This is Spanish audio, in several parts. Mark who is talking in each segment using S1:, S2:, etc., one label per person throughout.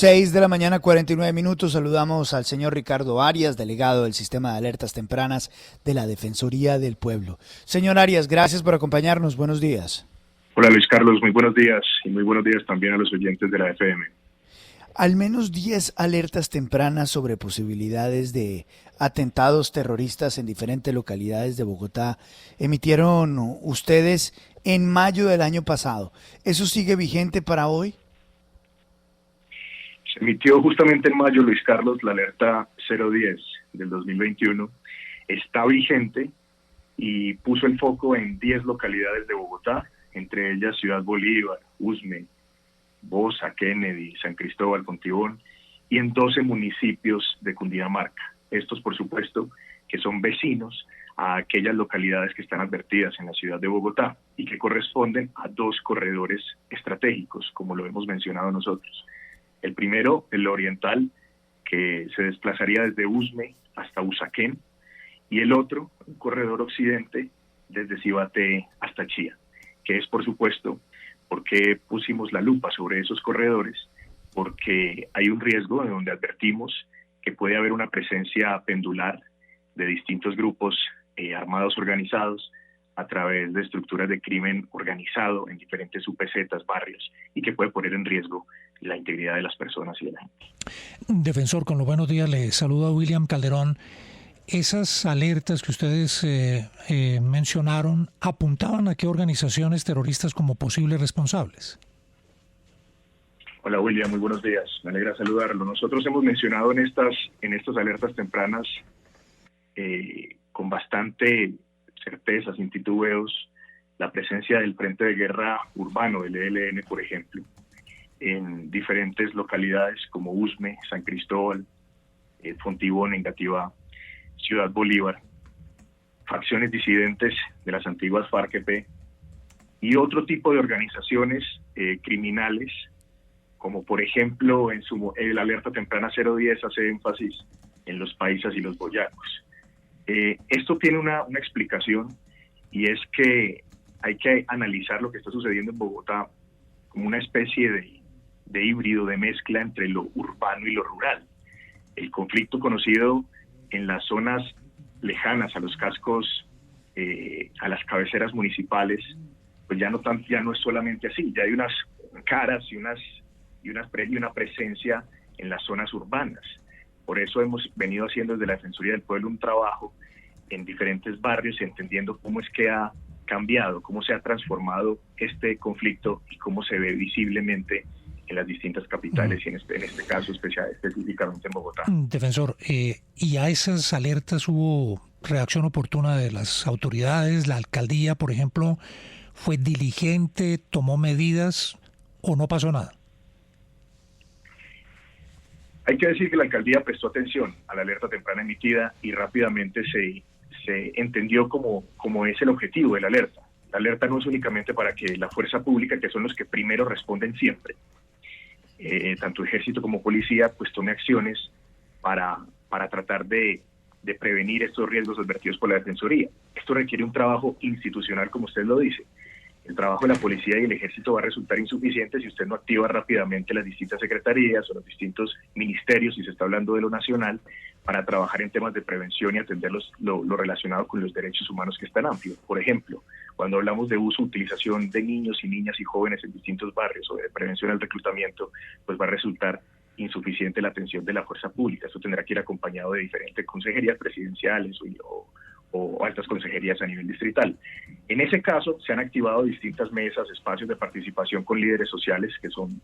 S1: 6 de la mañana, 49 minutos. Saludamos al señor Ricardo Arias, delegado del Sistema de Alertas Tempranas de la Defensoría del Pueblo. Señor Arias, gracias por acompañarnos. Buenos días.
S2: Hola Luis Carlos, muy buenos días y muy buenos días también a los oyentes de la FM.
S1: Al menos 10 alertas tempranas sobre posibilidades de atentados terroristas en diferentes localidades de Bogotá emitieron ustedes en mayo del año pasado. ¿Eso sigue vigente para hoy?
S2: Se emitió justamente en mayo, Luis Carlos, la alerta 010 del 2021. Está vigente y puso el foco en 10 localidades de Bogotá, entre ellas Ciudad Bolívar, Usme, Bosa, Kennedy, San Cristóbal, Fontibón, y en 12 municipios de Cundinamarca. Estos, por supuesto, que son vecinos a aquellas localidades que están advertidas en la ciudad de Bogotá y que corresponden a 2 corredores estratégicos, como lo hemos mencionado nosotros. El primero, el oriental, que se desplazaría desde Usme hasta Usaquén, y el otro, un corredor occidente, desde Cibaté hasta Chía, que es, por supuesto, porque pusimos la lupa sobre esos corredores, porque hay un riesgo en donde advertimos que puede haber una presencia pendular de distintos grupos armados organizados a través de estructuras de crimen organizado en diferentes UPZs, barrios, y que puede poner en riesgo la integridad de las personas y de la gente.
S3: Defensor, con los buenos días, le saluda William Calderón. Esas alertas que ustedes mencionaron, ¿apuntaban a qué organizaciones terroristas como posibles responsables?
S2: Hola William, muy buenos días, me alegra saludarlo. Nosotros hemos mencionado en estas alertas tempranas con bastante certeza, sin titubeos, la presencia del Frente de Guerra Urbano, del ELN, por ejemplo, en diferentes localidades como Usme, San Cristóbal, Fontibón, Engativá, Ciudad Bolívar, facciones disidentes de las antiguas FARC-EP y otro tipo de organizaciones criminales, como por ejemplo en la alerta temprana 010 hace énfasis en los paisas y los boyacos. Esto tiene una explicación, y es que hay que analizar lo que está sucediendo en Bogotá como una especie de híbrido, de mezcla entre lo urbano y lo rural. El conflicto conocido en las zonas lejanas a los cascos, a las cabeceras municipales, pues ya no es solamente así, ya hay unas caras y una presencia en las zonas urbanas. Por eso hemos venido haciendo desde la Defensoría del Pueblo un trabajo en diferentes barrios, entendiendo cómo es que ha cambiado, cómo se ha transformado este conflicto y cómo se ve visiblemente en las distintas capitales y en este caso específicamente en Bogotá.
S3: Defensor, ¿y a esas alertas hubo reacción oportuna de las autoridades? ¿La alcaldía, por ejemplo, fue diligente, tomó medidas o no pasó nada?
S2: Hay que decir que la alcaldía prestó atención a la alerta temprana emitida y rápidamente se entendió como es el objetivo de la alerta. La alerta no es únicamente para que la fuerza pública, que son los que primero responden siempre, tanto ejército como policía, pues tome acciones para tratar de prevenir estos riesgos advertidos por la Defensoría. Esto requiere un trabajo institucional, como usted lo dice. El trabajo de la policía y el ejército va a resultar insuficiente si usted no activa rápidamente las distintas secretarías o los distintos ministerios, si se está hablando de lo nacional, para trabajar en temas de prevención y atender lo relacionado con los derechos humanos, que es tan amplio. Por ejemplo, cuando hablamos de uso, utilización de niños y niñas y jóvenes en distintos barrios o de prevención al reclutamiento, pues va a resultar insuficiente la atención de la fuerza pública. Esto tendrá que ir acompañado de diferentes consejerías presidenciales o altas consejerías a nivel distrital. En ese caso, se han activado distintas mesas, espacios de participación con líderes sociales que son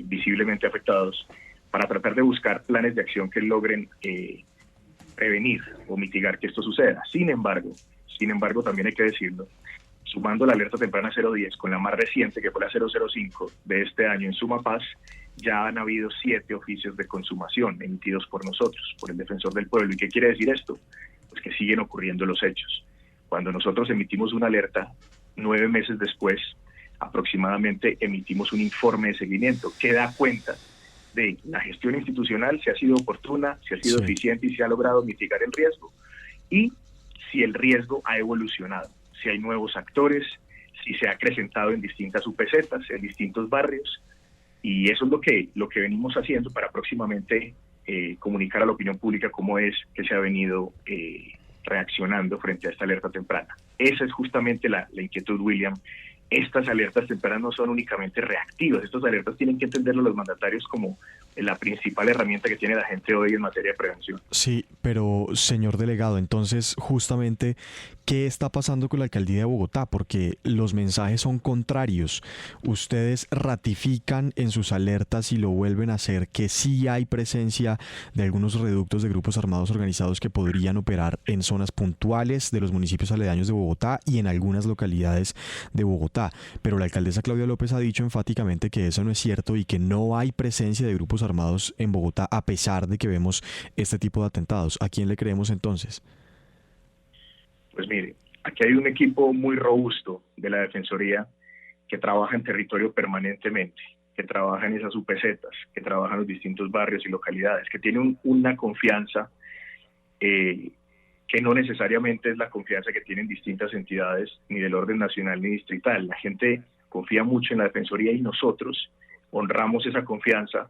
S2: visiblemente afectados, para tratar de buscar planes de acción que logren prevenir o mitigar que esto suceda. Sin embargo, también hay que decirlo, sumando la alerta temprana 010 con la más reciente, que fue la 005 de este año en Sumapaz, ya han habido 7 oficios de consumación emitidos por nosotros, por el Defensor del Pueblo. ¿Y qué quiere decir esto? Pues que siguen ocurriendo los hechos. Cuando nosotros emitimos una alerta, 9 meses después, aproximadamente, emitimos un informe de seguimiento que da cuenta de la gestión institucional, si ha sido oportuna, si ha sido eficiente y si ha logrado mitigar el riesgo. Y si el riesgo ha evolucionado, si hay nuevos actores, si se ha acrecentado en distintas UPZs, en distintos barrios, Y eso es lo que venimos haciendo para próximamente comunicar a la opinión pública cómo es que se ha venido reaccionando frente a esta alerta temprana. Esa es justamente la inquietud, William. Estas alertas tempranas no son únicamente reactivas, estas alertas tienen que entenderlo los mandatarios como la principal herramienta que tiene la gente hoy en materia de prevención.
S4: Sí, pero señor delegado, entonces justamente, ¿qué está pasando con la alcaldía de Bogotá? Porque los mensajes son contrarios. Ustedes ratifican en sus alertas y lo vuelven a hacer que sí hay presencia de algunos reductos de grupos armados organizados que podrían operar en zonas puntuales de los municipios aledaños de Bogotá y en algunas localidades de Bogotá. Pero la alcaldesa Claudia López ha dicho enfáticamente que eso no es cierto y que no hay presencia de grupos armados en Bogotá a pesar de que vemos este tipo de atentados. ¿A quién le creemos entonces?
S2: Pues mire, aquí hay un equipo muy robusto de la Defensoría que trabaja en territorio permanentemente, que trabaja en esas UPZs, que trabaja en los distintos barrios y localidades, que tiene una confianza que no necesariamente es la confianza que tienen distintas entidades, ni del orden nacional ni distrital. La gente confía mucho en la Defensoría y nosotros honramos esa confianza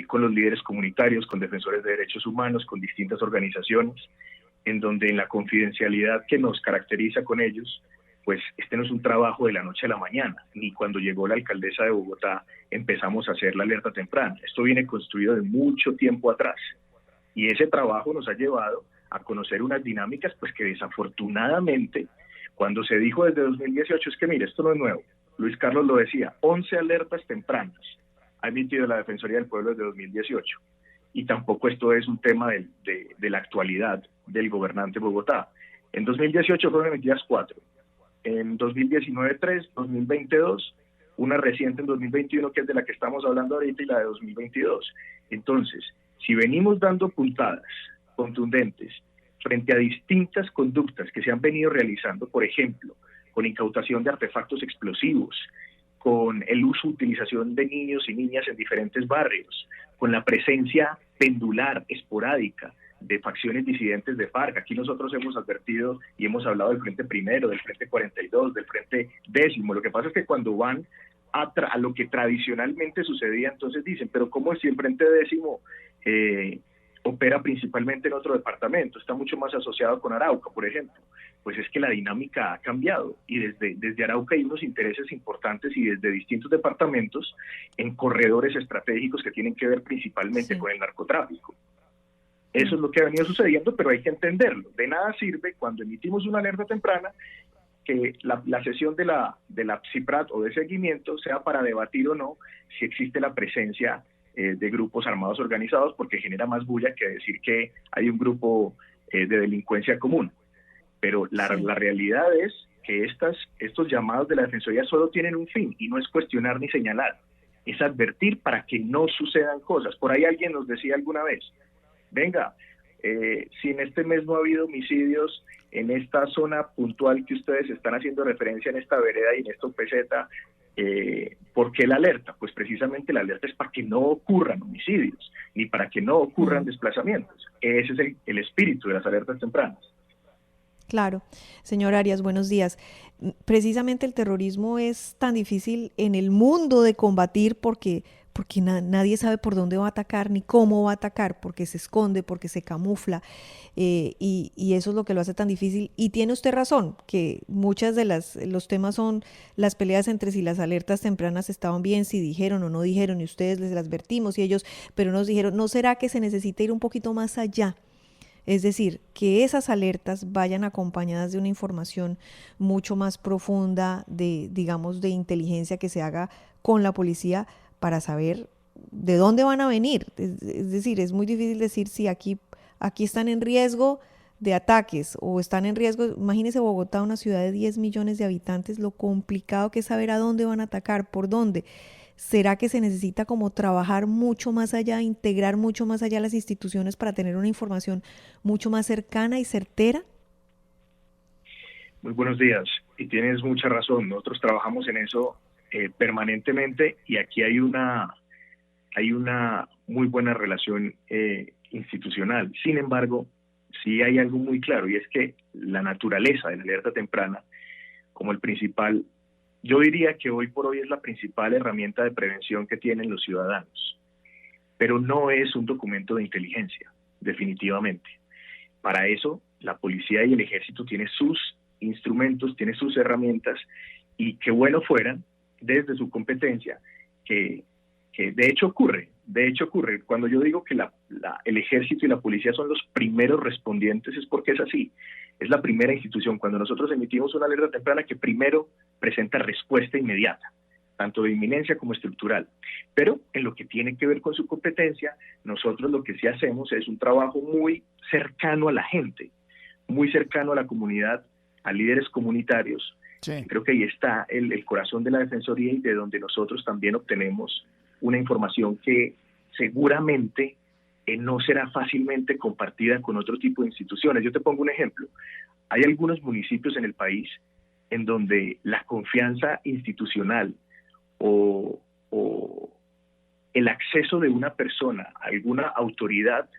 S2: con los líderes comunitarios, con defensores de derechos humanos, con distintas organizaciones, en donde en la confidencialidad que nos caracteriza con ellos, pues este no es un trabajo de la noche a la mañana, ni cuando llegó la alcaldesa de Bogotá empezamos a hacer la alerta temprana. Esto viene construido de mucho tiempo atrás y ese trabajo nos ha llevado a conocer unas dinámicas pues que desafortunadamente cuando se dijo desde 2018 es que mire, esto no es nuevo, Luis Carlos lo decía, 11 alertas tempranas ha emitido la Defensoría del Pueblo desde 2018 y tampoco esto es un tema de la actualidad del gobernante Bogotá. En 2018 fueron emitidas 4, en 2019 3, 2020 2, una reciente en 2021 que es de la que estamos hablando ahorita y la de 2022. Entonces, si venimos dando puntadas contundentes frente a distintas conductas que se han venido realizando, por ejemplo, con incautación de artefactos explosivos, con el uso, utilización de niños y niñas en diferentes barrios, con la presencia pendular, esporádica, de facciones disidentes de FARC. Aquí nosotros hemos advertido y hemos hablado del Frente Primero, del Frente 42, del Frente Décimo. Lo que pasa es que cuando van a lo que tradicionalmente sucedía, entonces dicen, pero ¿cómo es si el Frente Décimo opera principalmente en otro departamento? Está mucho más asociado con Arauca, por ejemplo. Pues es que la dinámica ha cambiado y desde Arauca hay unos intereses importantes y desde distintos departamentos en corredores estratégicos que tienen que ver principalmente con el narcotráfico. Eso es lo que ha venido sucediendo, pero hay que entenderlo. De nada sirve cuando emitimos una alerta temprana que la sesión de la CIPRAT o de seguimiento sea para debatir o no si existe la presencia de grupos armados organizados, porque genera más bulla que decir que hay un grupo de delincuencia común. Pero la realidad es que estos llamados de la Defensoría solo tienen un fin, y no es cuestionar ni señalar, es advertir para que no sucedan cosas. Por ahí alguien nos decía alguna vez, venga, si en este mes no ha habido homicidios en esta zona puntual que ustedes están haciendo referencia en esta vereda y en esta peseta, ¿por qué la alerta? Pues precisamente la alerta es para que no ocurran homicidios, ni para que no ocurran desplazamientos. Ese es el espíritu de las alertas tempranas.
S5: Claro. Señor Arias, buenos días. Precisamente el terrorismo es tan difícil en el mundo de combatir porque nadie sabe por dónde va a atacar ni cómo va a atacar, porque se esconde, porque se camufla, y eso es lo que lo hace tan difícil. Y tiene usted razón, que muchas de los temas son las peleas entre si las alertas tempranas estaban bien, si dijeron o no dijeron, y ustedes les las advertimos y ellos, pero nos dijeron, ¿no será que se necesita ir un poquito más allá? Es decir, que esas alertas vayan acompañadas de una información mucho más profunda de inteligencia que se haga con la policía para saber de dónde van a venir. Es decir, es muy difícil decir si aquí están en riesgo de ataques o están en riesgo. Imagínese Bogotá, una ciudad de 10 millones de habitantes, lo complicado que es saber a dónde van a atacar, por dónde. ¿Será que se necesita como trabajar mucho más allá, integrar mucho más allá las instituciones para tener una información mucho más cercana y certera?
S2: Muy buenos días, y tienes mucha razón. Nosotros trabajamos en eso permanentemente, y aquí hay una muy buena relación institucional. Sin embargo, sí hay algo muy claro, y es que la naturaleza de la alerta temprana, como el principal Yo diría que hoy por hoy es la principal herramienta de prevención que tienen los ciudadanos, pero no es un documento de inteligencia, definitivamente. Para eso, la policía y el ejército tienen sus instrumentos, tienen sus herramientas, y qué bueno fuera, desde su competencia, que de hecho ocurre. Cuando yo digo que el ejército y la policía son los primeros respondientes, es porque es así. Es la primera institución. Cuando nosotros emitimos una alerta temprana, que primero presenta respuesta inmediata, tanto de inminencia como estructural. Pero en lo que tiene que ver con su competencia, nosotros lo que sí hacemos es un trabajo muy cercano a la gente, muy cercano a la comunidad, a líderes comunitarios.
S1: Sí.
S2: Creo que ahí está el corazón de la Defensoría, y de donde nosotros también obtenemos una información que seguramente no será fácilmente compartida con otro tipo de instituciones. Yo te pongo un ejemplo. Hay algunos municipios en el país en donde la confianza institucional o el acceso de una persona a alguna autoridad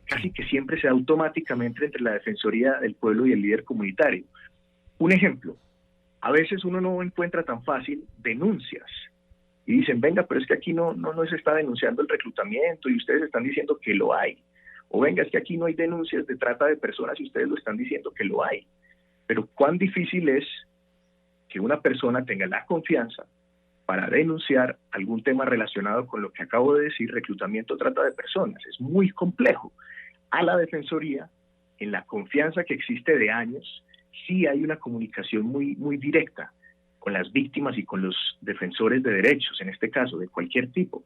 S2: casi que siempre se da automáticamente entre la Defensoría del Pueblo y el líder comunitario. Un ejemplo, a veces uno no encuentra tan fácil denuncias y dicen, venga, pero es que aquí no se está denunciando el reclutamiento y ustedes están diciendo que lo hay. O venga, es que aquí no hay denuncias de trata de personas y ustedes lo están diciendo que lo hay. Pero cuán difícil es que una persona tenga la confianza para denunciar algún tema relacionado con lo que acabo de decir, reclutamiento o trata de personas. Es muy complejo. A la Defensoría, en la confianza que existe de años, sí hay una comunicación muy, muy directa con las víctimas y con los defensores de derechos, en este caso, de cualquier tipo.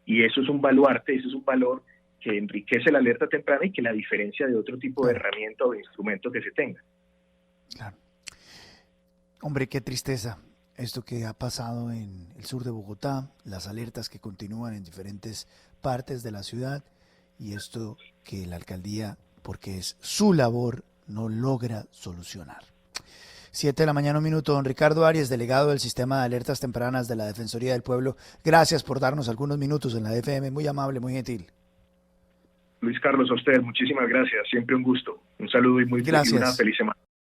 S2: Y eso es un baluarte, eso es un valor que enriquece la alerta temprana y que la diferencia de otro tipo de herramienta o de instrumento que se tenga.
S1: Claro. Hombre, qué tristeza esto que ha pasado en el sur de Bogotá, las alertas que continúan en diferentes partes de la ciudad, y esto que la alcaldía, porque es su labor, no logra solucionar. 7 de la mañana, 1 minuto. Don Ricardo Arias, delegado del Sistema de Alertas Tempranas de la Defensoría del Pueblo. Gracias por darnos algunos minutos en la FM. Muy amable, muy gentil.
S2: Luis Carlos, a usted, muchísimas gracias. Siempre un gusto. Un saludo y una feliz semana.